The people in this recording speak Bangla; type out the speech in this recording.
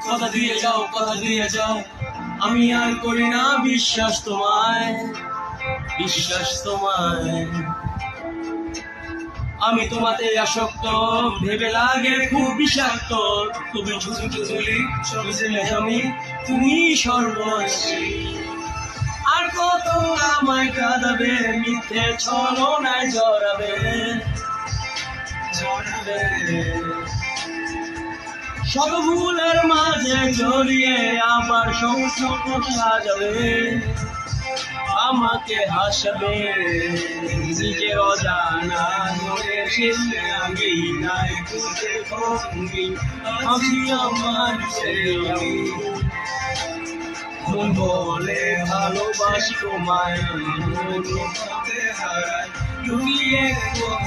কথা দিয়ে যাও, কথা দিয়ে যাও, আমি আর করি না বিশ্বাস তোমায়, বিশ্বাস তোমায়। আমি তোমাতে আসক্ত, ভেবে লাগে খুব বিষাক্ত। তুমি ঝুলি আমি, তুমি সর্বনাশী। আর কত আমায় কাঁদাবে, মিথ্যে ছলনায় জড়াবে, জড়াবে। শত ভুলের মাঝে জড়িয়ে আবার সংসার সাজাবে, আমাকে হাসাবে নিজের অজানা মনের শেষে। আমি নাই খুঁজে ভঙ্গি, আমি আমার আমি মন বলে ভালোবাসি তোমায়, মন হারায় তুমি এক